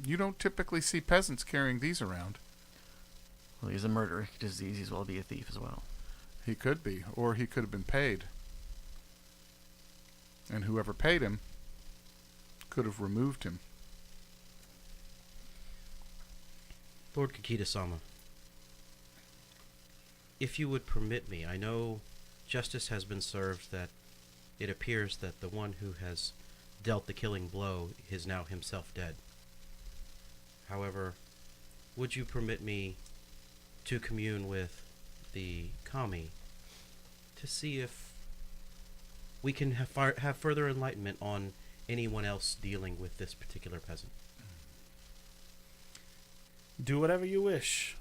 You don't typically see peasants carrying these around. Well, he's a murderer. He could just as well be a thief as well. He could be, or he could have been paid. And whoever paid him could have removed him. Lord Kakita-sama, if you would permit me, I know justice has been served that it appears that the one who has dealt the killing blow is now himself dead. However, would you permit me to commune with the kami to see if we can have further enlightenment on anyone else dealing with this particular peasant? Do whatever you wish.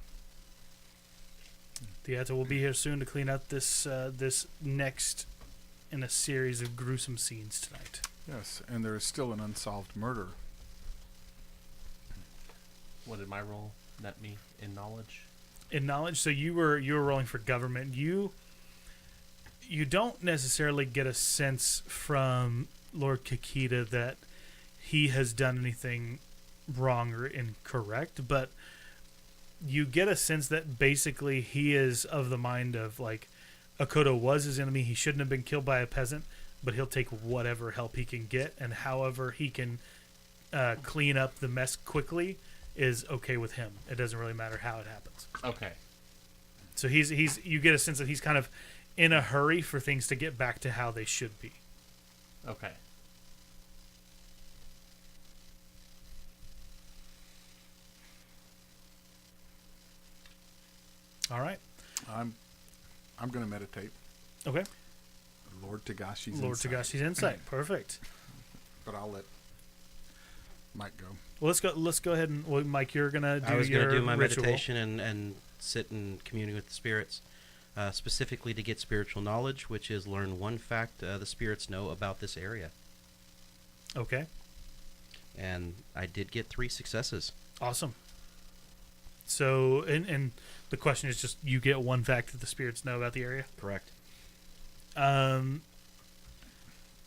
The Etta will be here soon to clean up this this next in a series of gruesome scenes tonight. Yes, and there is still an unsolved murder. What did my role net me in knowledge? In knowledge, so you were rolling for government. You don't necessarily get a sense from Lord Kakita that he has done anything wrong or incorrect, but you get a sense that basically he is of the mind of like Akoto was his enemy. He shouldn't have been killed by a peasant, but he'll take whatever help he can get, and however he can clean up the mess quickly is okay with him. It doesn't really matter how it happens. Okay. So he's you get a sense that he's kind of in a hurry for things to get back to how they should be. Okay. All right. I'm going to meditate. Okay. Lord Tagashi's Lord insight. Tagashi's insight. Perfect. But I'll let Mike go. Well, let's go ahead and Mike, you're gonna do I was going your to do my ritual. meditation and sit and communing with the spirits, specifically to get spiritual knowledge, which is learn one fact the spirits know about this area. Okay. And I did get 3 successes. Awesome. So, and the question is just you get one fact that the spirits know about the area. Correct.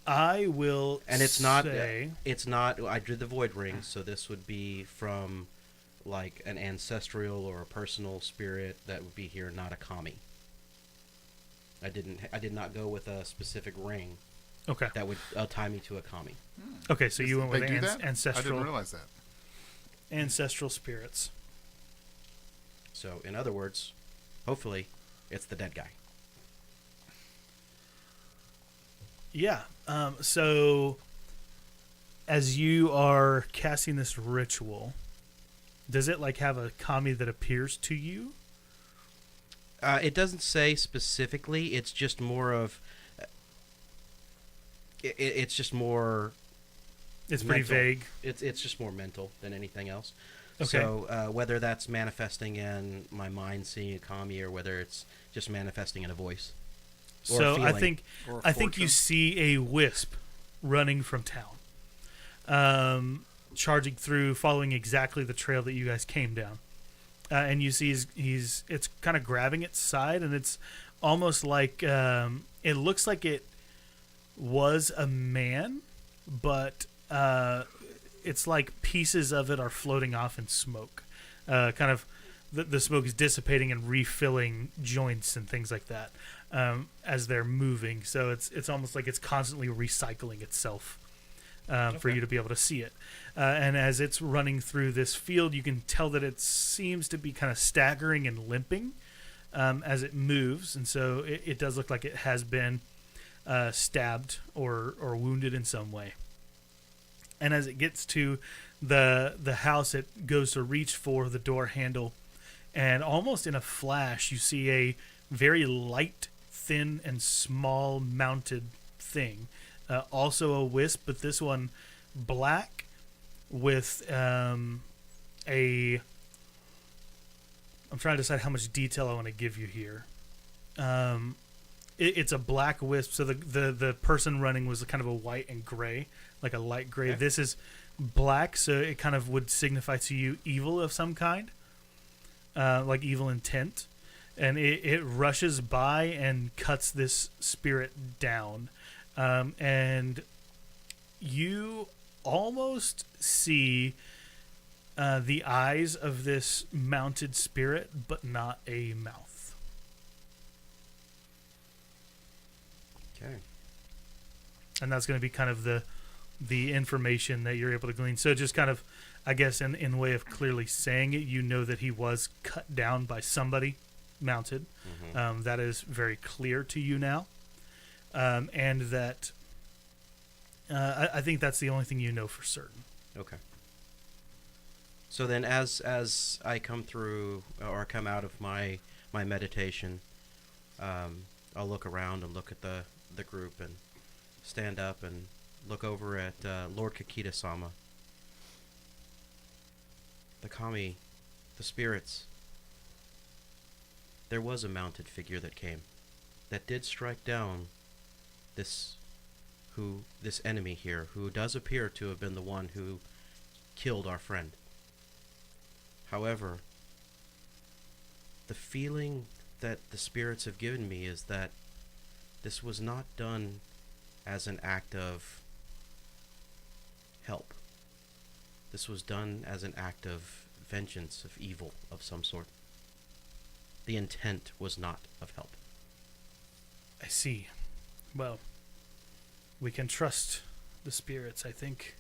I will. And it's not. say, It's not. I did the void ring, so this would be from, like, an ancestral or a personal spirit that would be here, not a kami. I did not go with a specific ring okay. that would tie me to a kami. Okay, so you went with They do that? I ancestral didn't realize that. ancestral spirits. So, in other words, hopefully, it's the dead guy. Yeah. So, as you are casting this ritual, does it like have a kami that appears to you? It doesn't say specifically. It's just more of. It's just more. It's pretty mental. vague. It's just more mental than anything else. Okay. So whether that's manifesting in my mind seeing a kami, or whether it's just manifesting in a voice. Or a So I feeling. think Or a I think you fortune. see a wisp running from town, charging through, following exactly the trail that you guys came down, and you see it's kind of grabbing its side, and it's almost like it looks like it was a man, but it's like pieces of it are floating off in smoke, kind of. The smoke is dissipating and refilling joints and things like that as they're moving. So it's almost like it's constantly recycling itself for you to be able to see it. And as it's running through this field, you can tell that it seems to be kind of staggering and limping as it moves. And so it does look like it has been stabbed or wounded in some way. And as it gets to the house, it goes to reach for the door handle. And almost in a flash, you see a very light, thin, and small mounted thing. Also a wisp, but this one black with I'm trying to decide how much detail I want to give you here. It's a black wisp, so the person running was kind of a white and gray, like a light gray. Okay. This is black, so it kind of would signify to you evil of some kind. Like evil intent, and it rushes by and cuts this spirit down, and you almost see the eyes of this mounted spirit, but not a mouth. Okay. And that's going to be kind of the information that you're able to glean. So just kind of, I guess, in way of clearly saying it, you know that he was cut down by somebody mounted. Mm-hmm. That is very clear to you now. And that I think that's the only thing you know for certain. Okay. So then, as I come through or come out of my meditation, I'll look around and look at the group and stand up and look over at Lord Kakita-sama. The kami, the spirits. There was a mounted figure that came, that did strike down this enemy here, who does appear to have been the one who killed our friend. However, the feeling that the spirits have given me is that this was not done as an act of help. This was done as an act of vengeance, of evil of some sort. The intent was not of help. I see. Well, we can trust the spirits, I think,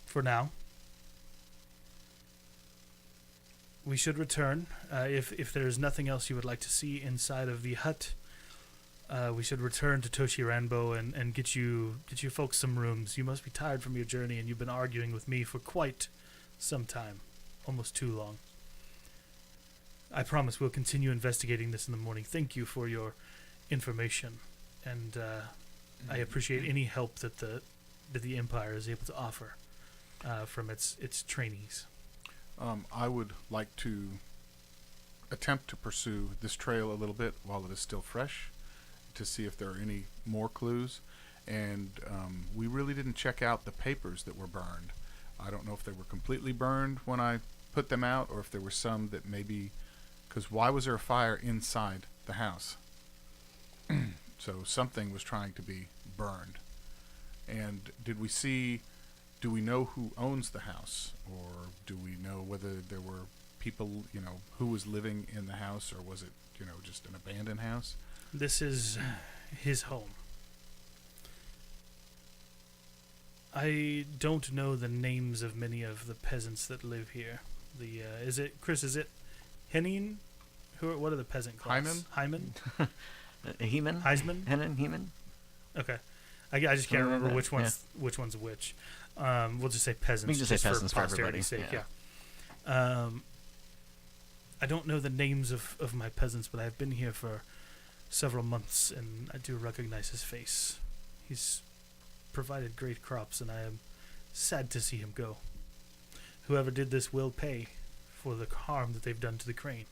for now. We should return. If there's nothing else you would like to see inside of the hut, we should return to Toshiranbo and get you folks some rooms. You must be tired from your journey, and you've been arguing with me for quite some time, almost too long. I promise we'll continue investigating this in the morning. Thank you for your information, and I appreciate any help that the Empire is able to offer from its trainees. I would like to attempt to pursue this trail a little bit while it is still fresh, to see if there are any more clues. And we really didn't check out the papers that were burned. I don't know if they were completely burned when I put them out, or if there were some that maybe... Because why was there a fire inside the house? So something was trying to be burned. And do we know who owns the house? Or do we know whether there were people, who was living in the house, or was it, just an abandoned house? This is his home. I don't know the names of many of the peasants that live here. Is it Henin? What are the peasant class? Hyman? Heman? Heisman? Henan? Heman? Okay. I just can't remember which one's which. We'll just say peasants. We can just say peasants for everybody. Posterity's sake, yeah. I don't know the names of my peasants, but I've been here for several months, and I do recognize his face. He's provided great crops, and I am sad to see him go. Whoever did this will pay for the harm that they've done to the crane.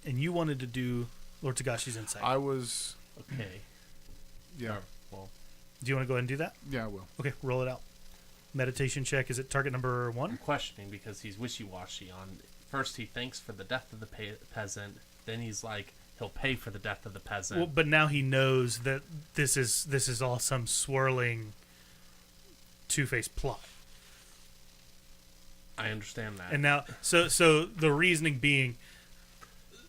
And you wanted to do Lord Tagashi's insight. I was... Okay. Yeah. Well, Do you want to go ahead and do that? Yeah, I will. Okay, roll it out. Meditation check. Is it target number 1? I'm questioning because he's wishy-washy on... First, he thanks for the death of the peasant. Then he's like, he'll pay for the death of the peasant. Well, but now he knows that this is all some swirling two-faced plot. I understand that. And now, so the reasoning being,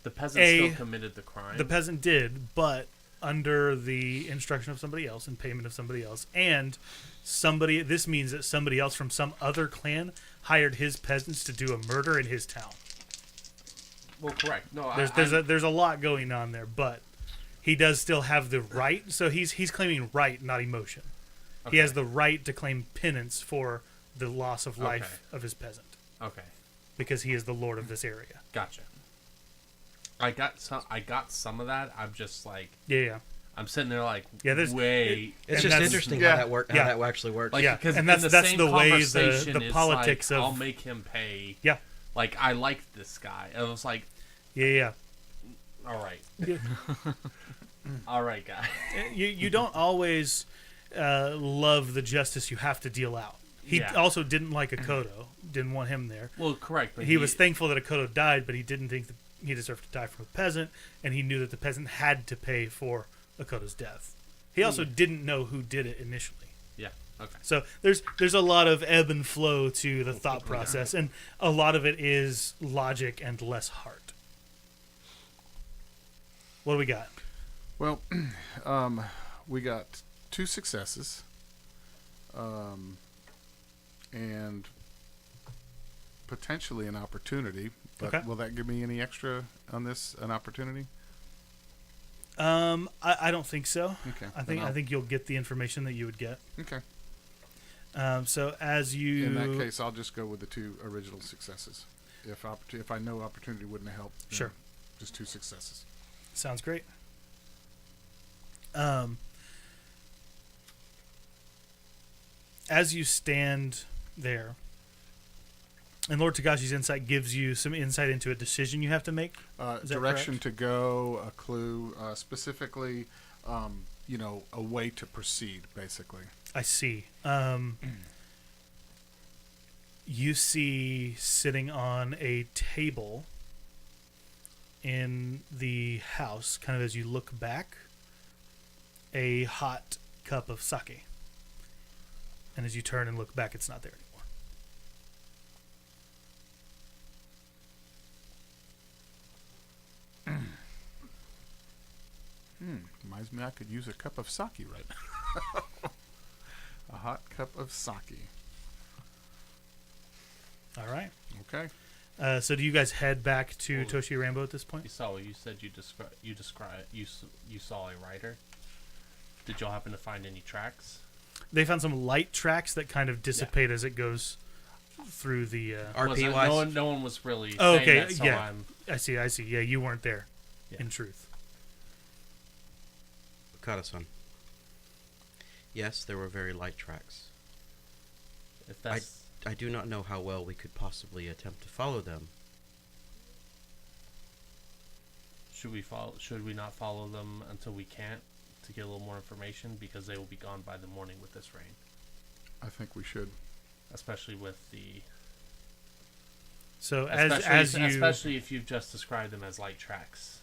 the peasant still committed the crime. the peasant did, but under the instruction of somebody else and payment of somebody else, and somebody. This means that somebody else from some other clan hired his peasants to do a murder in his town. Well, correct. No, There's a lot going on there, but he does still have the right. So he's claiming right, not emotion. Okay. He has the right to claim penance for the loss of life of his peasant. Okay. Because he is the lord of this area. Gotcha. I got some of that. I'm just like, Yeah. I'm sitting there like, there's wait. It's And just that's- interesting yeah. how that actually works. Like, Yeah, because and that's in the way conversation, the it's politics like, of- I'll make him pay. Yeah. Like, I like this guy. I was like, Yeah. all right. Yeah. All right, guy. You don't always love the justice you have to deal out. He Yeah. also didn't like Akoto, didn't want him there. Well, correct. But He was thankful that Akoto died, but he didn't think that he deserved to die from a peasant, and he knew that the peasant had to pay for Akoto's death. He also didn't know who did it initially. Yeah. Okay. So there's a lot of ebb and flow to the thought process, and a lot of it is logic and less heart. What do we got? Well, we got 2 successes, and potentially an opportunity. But Okay. will that give me any extra on this? An opportunity? I don't think so. Okay. I then think you'll get the information that you would get. Okay. So as you In that case, I'll just go with the 2 original successes. If I know opportunity wouldn't have helped, then Sure. just 2 successes. Sounds great. As you stand there, and Lord Tagashi's insight gives you some insight into a decision you have to make. Is that Direction correct? to go, a clue, specifically, a way to proceed, basically. I see. You see sitting on a table in the house, kind of as you look back, a hot cup of sake. And as you turn and look back, it's not there anymore. Reminds me I could use a cup of sake right now. A hot cup of sake. All right. Okay. So do you guys head back to Well, Toshi Rambo at this point? You saw. You said you saw a rider. Did y'all happen to find any tracks? They found some light tracks that kind of dissipate as it goes through the. RP No wise, one was really. Oh, saying okay, that, so yeah. I'm, I see. Yeah, you weren't there. Yeah. In truth. Okada-san. Yes, there were very light tracks. if that's I do not know how well we could possibly attempt to follow them. should we not follow them until we can't to get a little more information, because they will be gone by the morning with this rain, I think we should. especially with the So especially if you've just described them as light tracks.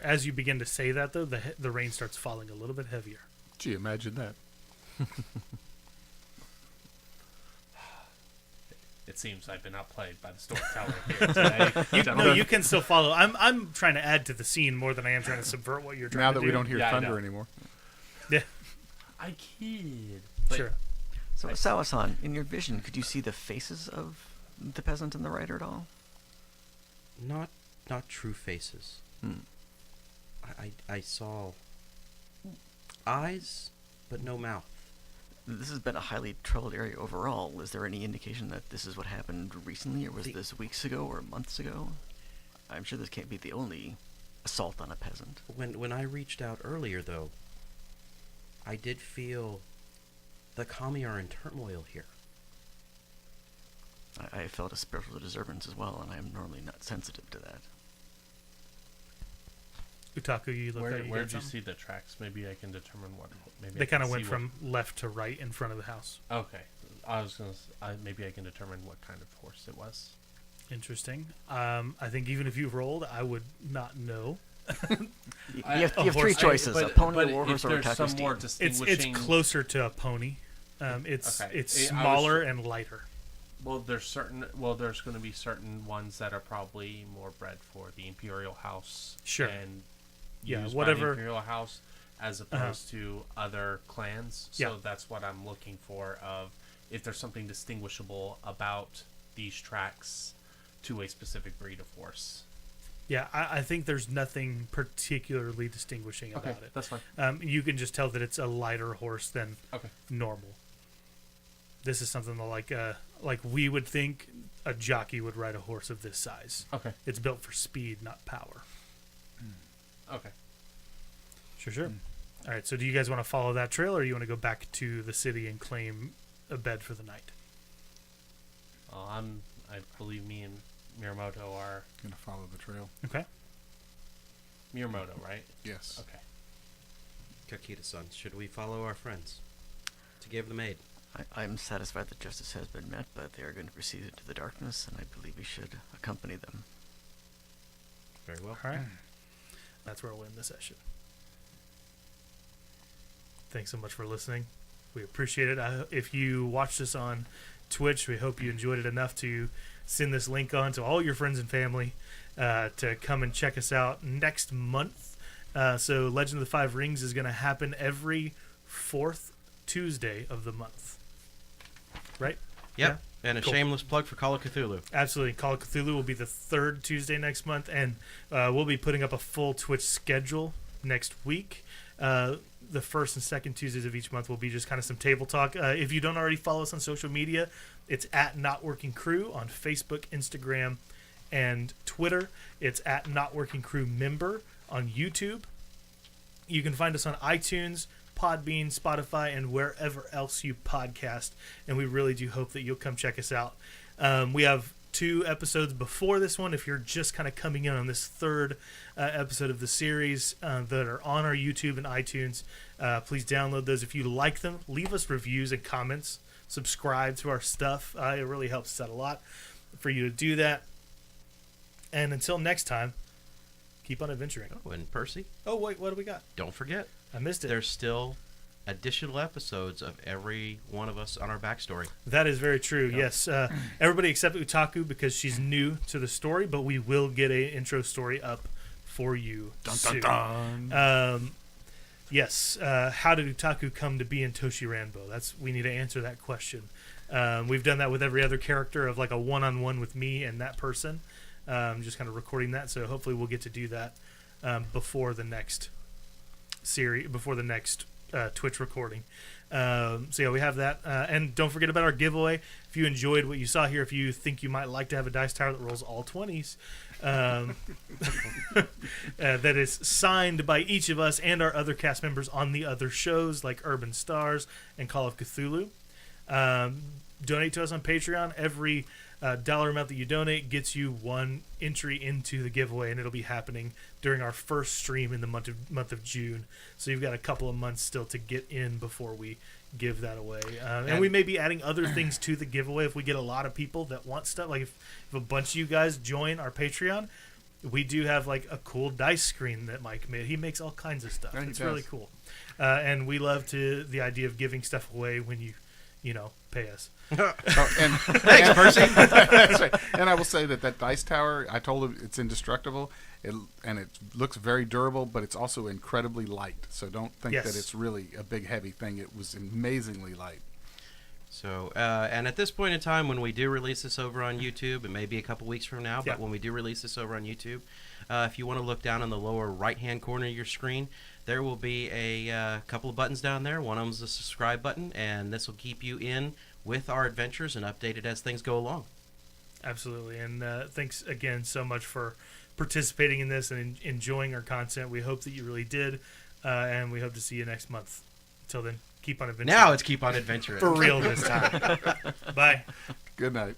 as you begin to say that though, the rain starts falling a little bit heavier. Gee, imagine that. It seems I've been outplayed by the storyteller here today. No, gentlemen. you can still follow. I'm trying to add to the scene more than I am trying to subvert what you're trying Now to that do. we don't hear Yeah, I thunder know. anymore. Yeah, I kid. But sure. So, Sawa-san, in your vision, could you see the faces of the peasant and the rider at all? Not true faces. I saw eyes, but no mouth. This has been a highly troubled area overall. Was there any indication that this is what happened recently, or was this weeks ago or months ago? I'm sure this can't be the only assault on a peasant. When I reached out earlier, though, I did feel the kami are in turmoil here. I felt a spiritual disturbance as well, and I am normally not sensitive to that. Utaku, you look like where you did got you something? see the tracks? Maybe I can determine what. Maybe They I kind can of went see from left to right in front of the house. What, okay, I was gonna. Maybe I can determine what kind of horse it was. Interesting. I think even if you rolled, I would not know. You I- have, a you have three horse- choices: But- a pony, but a warhorse, if or a there's taco some more steed. It's distinguishing. closer to a pony. It's Okay. it's I was- smaller and lighter. Well, there's going to be certain ones that are probably more bred for the Imperial House. Sure. And Yeah, used whatever- by the Imperial House as opposed to other clans. So Yeah. that's what I'm looking for. Of if there's something distinguishable about these tracks to a specific breed of horse. Yeah, I think there's nothing particularly distinguishing about it. that's fine. You can just tell that it's a lighter horse than Okay. normal. This is something that like we would think a jockey would ride a horse of this size. Okay. It's built for speed, not power. Okay. Sure. All right, so do you guys want to follow that trail, or you want to go back to the city and claim a bed for the night? I believe me and Miyamoto are Gonna follow the trail. Okay. Miyamoto, right? Yes. Okay. Kakita-san, should we follow our friends to give them aid? I'm satisfied that justice has been met, but they are going to proceed into the darkness, and I believe we should accompany them. Very well. All right. That's where we'll end the session. Thanks so much for listening. We appreciate it. If you watched us on Twitch, we hope you enjoyed it enough to send this link on to all your friends and family to come and check us out next month. So Legend of the Five Rings is going to happen every fourth Tuesday of the month. Right? Yep. Yeah? And a Cool. shameless plug for Call of Cthulhu. Absolutely. Call of Cthulhu will be the third Tuesday next month, and we'll be putting up a full Twitch schedule next week. The first and second Tuesdays of each month will be just kind of some table talk. If you don't already follow us on social media, it's at Not Working Crew on Facebook, Instagram, and Twitter. It's at Not Working Crew Member on YouTube. You can find us on iTunes, Podbean, Spotify, and wherever else you podcast. And we really do hope that you'll come check us out. We have 2 episodes before this one. If you're just kind of coming in on this third episode of the series that are on our YouTube and iTunes, please download those. If you like them, leave us reviews and comments. Subscribe to our stuff. It really helps us out a lot for you to do that. And until next time, keep on adventuring. Oh, and Percy, Oh, wait, what do we got? don't forget, I missed it. there's still additional episodes of every one of us on our backstory. That is very true. Yes, everybody except Utaku because she's new to the story, but we will get a intro story up for you soon. Yes. How did Utaku come to be in Toshi Ranbo? We need to answer that question. We've done that with every other character of like a one-on-one with me and that person. Just kind of recording that, so hopefully we'll get to do that before the next series, before the next Twitch recording. So yeah, we have that, and don't forget about our giveaway. If you enjoyed what you saw here, if you think you might like to have a dice tower that rolls all 20s, that is signed by each of us and our other cast members on the other shows like Urban Stars and Call of Cthulhu. Donate to us on Patreon. Every dollar amount that you donate gets you one entry into the giveaway, and it'll be happening during our first stream in the month of June. So you've got a couple of months still to get in before we give that away. And we may be adding other things to the giveaway if we get a lot of people that want stuff. Like if a bunch of you guys join our Patreon, we do have like a cool dice screen that Mike made. He makes all kinds of stuff. Yeah, he It's does. really cool. And we love the idea of giving stuff away when you pay us. Oh, and Thanks, Percy. That's right. And I will say that dice tower, I told him it's indestructible, and it looks very durable, but it's also incredibly light. So don't think Yes. that it's really a big, heavy thing. It was amazingly light. So, and at this point in time, when we do release this over on YouTube, it may be a couple weeks from now, Yeah. but when we do release this over on YouTube, if you want to look down in the lower right-hand corner of your screen, there will be a couple of buttons down there. One of them is the subscribe button, and this will keep you in with our adventures and updated as things go along. Absolutely. And thanks again so much for participating in this and enjoying our content. We hope that you really did, and we hope to see you next month. Until then, keep on adventuring. Now it's keep on adventuring. For real this time. Bye. Good night.